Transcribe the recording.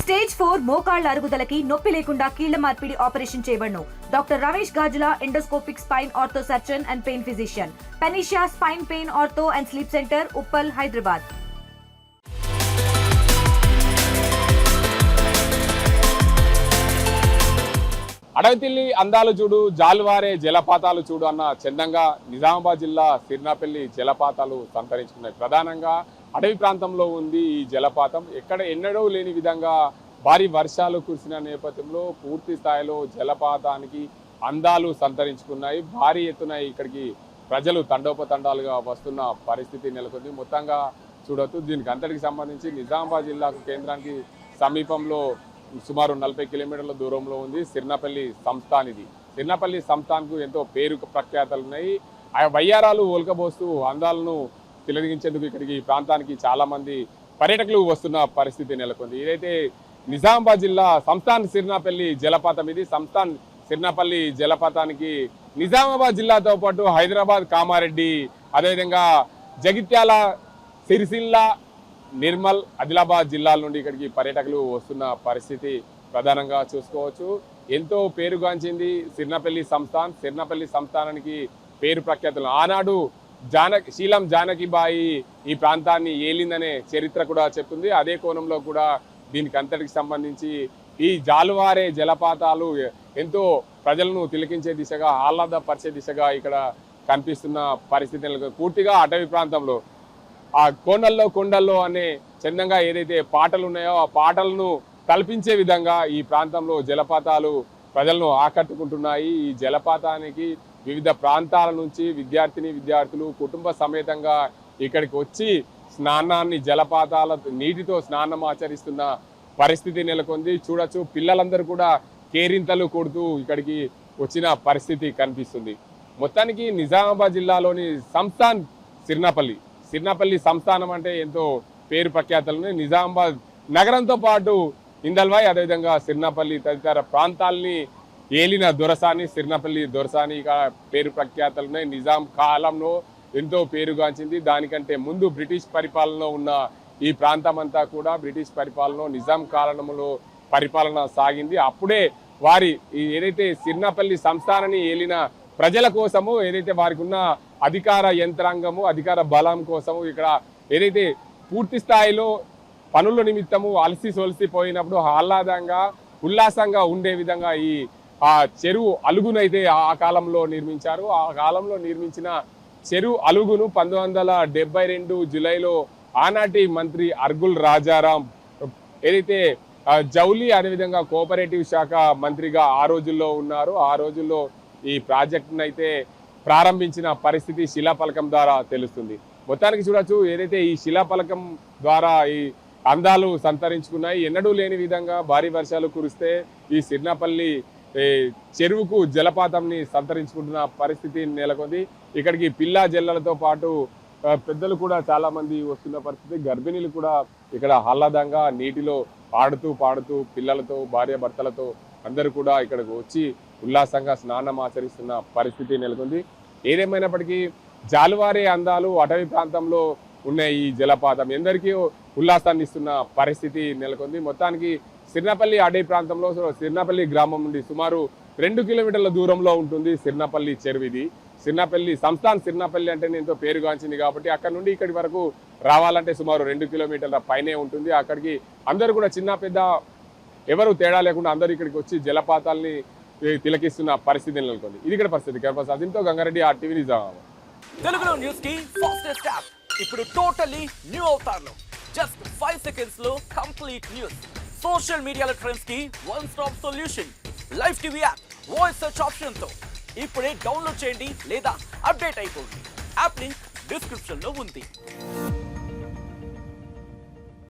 Stage 4 మోకాళ్ల అరుగుదలకి నొప్పి లేకుండా కీళ్ల మార్పిడి ఆపరేషన్ చేయబడును. Doctor Ramesh Gajula, endoscopic spine ortho surgeon and pain physician, పెనిషియా spine pain ortho and sleep centre, Uppal, Hyderabad. అడవితిల్లి అందాలు చూడు, జాలువారే జలపాతాలు చూడు అన్న చందంగా నిజామాబాద్ జిల్లా సిర్నాపల్లి జలపాతాలు సంతరించుకున్నాయి. ప్రధానంగా అడవి ప్రాంతంలో ఉంది ఈ జలపాతం. ఎక్కడ ఎన్నడూ లేని విధంగా భారీ వర్షాలు కురిసిన నేపథ్యంలో పూర్తి స్థాయిలో జలపాతానికి అందాలు సంతరించుకున్నాయి. భారీ ఎత్తున ఇక్కడికి ప్రజలు తండోపతండాలుగా వస్తున్న పరిస్థితి నెలకొంది. మొత్తంగా చూడొచ్చు. దీనికి అంతటికి సంబంధించి నిజామాబాద్ జిల్లాకు కేంద్రానికి సమీపంలో సుమారు 40 కిలోమీటర్ల దూరంలో ఉంది సిర్నాపల్లి సంస్థాన్. ఇది సిర్నాపల్లి సంస్థాన్కు ఎంతో పేరు ప్రఖ్యాతలు ఉన్నాయి. ఆ వయ్యారాలు ఒలకబోస్తూ అందాలను తిలగించేందుకు ఇక్కడికి ఈ ప్రాంతానికి చాలా మంది పర్యాటకులు వస్తున్న పరిస్థితి నెలకొంది. ఇదైతే నిజామాబాద్ జిల్లా సంస్థాన్ సిర్నాపల్లి జలపాతం. ఇది సంస్థాన్ సిర్నాపల్లి జలపాతానికి నిజామాబాద్ జిల్లాతో పాటు హైదరాబాద్, కామారెడ్డి, అదేవిధంగా జగిత్యాల, సిరిసిల్ల, నిర్మల్, ఆదిలాబాద్ జిల్లాల నుండి ఇక్కడికి పర్యాటకులు వస్తున్న పరిస్థితి ప్రధానంగా చూసుకోవచ్చు. ఎంతో పేరుగాంచింది సిర్నాపల్లి సంస్థాన్. సిర్నాపల్లి సంస్థానానికి పేరు ప్రఖ్యాతులు. ఆనాడు శీలం జానకిబాయి ఈ ప్రాంతాన్ని ఏలిందనే చరిత్ర కూడా చెప్తుంది. అదే కోణంలో కూడా దీనికి అంతటికి సంబంధించి ఈ జాలువారే జలపాతాలు ఎంతో ప్రజలను తిలకించే దిశగా, ఆహ్లాదపరిచే దిశగా ఇక్కడ కనిపిస్తున్న పరిస్థితి. పూర్తిగా అటవీ ప్రాంతంలో ఆ కొండల్లో అనే చందంగా ఏదైతే పాటలు ఉన్నాయో ఆ పాటలను కల్పించే విధంగా ఈ ప్రాంతంలో జలపాతాలు ప్రజలను ఆకట్టుకుంటున్నాయి. ఈ జలపాతానికి వివిధ ప్రాంతాల నుంచి విద్యార్థులు కుటుంబ సమేతంగా ఇక్కడికి వచ్చి స్నానాన్ని, జలపాతాల నీటితో స్నానం ఆచరిస్తున్న పరిస్థితి నెలకొంది. చూడొచ్చు, పిల్లలందరూ కూడా కేరింతలు కొడుతూ ఇక్కడికి వచ్చిన పరిస్థితి కనిపిస్తుంది. మొత్తానికి నిజామాబాద్ జిల్లాలోని సంస్థాన్ సిర్నాపల్లి సంస్థానం అంటే ఎంతో పేరు ప్రఖ్యాతలు. నిజామాబాద్ నగరంతో పాటు ఇందల్వాయ్, అదేవిధంగా సిర్నాపల్లి తదితర ప్రాంతాలని ఏలిన దొరసాని సిర్నాపల్లి దొరసాని ఇక పేరు ప్రఖ్యాతలు ఉన్నాయి. నిజాం కాలంలో ఎంతో పేరుగాంచింది. దానికంటే ముందు బ్రిటిష్ పరిపాలనలో ఉన్న ఈ ప్రాంతం అంతా కూడా బ్రిటిష్ పరిపాలన, నిజాం కాలంలో పరిపాలన సాగింది. అప్పుడే వారి ఏదైతే సిర్నాపల్లి సంస్థానాన్ని ఏలిన ప్రజల కోసము ఏదైతే వారికి ఉన్న అధికార యంత్రాంగము, అధికార బలం కోసము ఇక్కడ ఏదైతే పూర్తి స్థాయిలో పనుల నిమిత్తము అలసి సొలసిపోయినప్పుడు ఆహ్లాదంగా, ఉల్లాసంగా ఉండే విధంగా ఆ చెరువు అలుగునైతే ఆ కాలంలో నిర్మించారు. ఆ కాలంలో నిర్మించిన చెరువు అలుగును 1972 జూలైలో ఆనాటి మంత్రి అర్గుల్ రాజారాం ఏదైతే జౌలి, అదేవిధంగా కోఆపరేటివ్ శాఖ మంత్రిగా ఆ రోజుల్లో ఉన్నారు. ఆ రోజుల్లో ఈ ప్రాజెక్టును అయితే ప్రారంభించిన పరిస్థితి శిలాఫలకం ద్వారా తెలుస్తుంది. మొత్తానికి చూడొచ్చు, ఏదైతే ఈ శిలాఫలకం ద్వారా ఈ అందాలు సంతరించుకున్నాయి. ఎన్నడూ లేని విధంగా భారీ వర్షాలు కురిస్తే ఈ సిర్నాపల్లి చెరువుకు జలపాతంని సంతరించుకుంటున్న పరిస్థితి నెలకొంది. ఇక్కడికి పిల్లా జల్లలతో పాటు పెద్దలు కూడా చాలా మంది వస్తున్న పరిస్థితి. గర్భిణీలు కూడా ఇక్కడ ఆహ్లాదంగా నీటిలో ఆడుతూ పాడుతూ పిల్లలతో, భార్య భర్తలతో అందరూ కూడా ఇక్కడికి వచ్చి ఉల్లాసంగా స్నానం ఆచరిస్తున్న పరిస్థితి నెలకొంది. ఏదేమైనప్పటికీ జాలువారే అందాలు అటవీ ప్రాంతంలో ఉన్న ఈ జలపాతం ఎందరికీ ఉల్లాసాన్ని ఇస్తున్న పరిస్థితి నెలకొంది. మొత్తానికి సిర్నాపల్లి అడవి ప్రాంతంలో సిర్నాపల్లి గ్రామం నుండి సుమారు 2 కిలోమీటర్ల దూరంలో ఉంటుంది సిర్నాపల్లి చెరువు. ఇది సిర్నాపల్లి సంస్థాన్. సిర్నాపల్లి అంటే ఎంతో పేరుగాంచింది కాబట్టి అక్కడ నుండి ఇక్కడి వరకు రావాలంటే సుమారు 2 కిలోమీటర్ల పైనే ఉంటుంది. అక్కడికి అందరూ కూడా చిన్న పెద్ద ఎవరు తేడా లేకుండా అందరూ ఇక్కడికి వచ్చి జలపాతాలని తిలకిస్తున్న పరిస్థితి నెలకొంది. ఇది ఇక్కడ పరిస్థితి. దీంతో గంగారెడ్డి, RTV నిజామాబాద్. తెలుగులో న్యూస్ కి ఫాస్టెస్ట్ యాప్ ఇప్పుడు టోటల్లీ న్యూ అవతార్లో జస్ట్ 5 సెకండ్స్ లో కంప్లీట్ న్యూస్. సోషల్ మీడియాలో ట్రెండ్స్ కి one stop solution. Live TV app voice search option తో ఇప్పుడే డౌన్లోడ్ చేయండి లేదా అప్డేట్ అయిపోండి. యాప్ లింక్ డిస్క్రిప్షన్ లో ఉంది.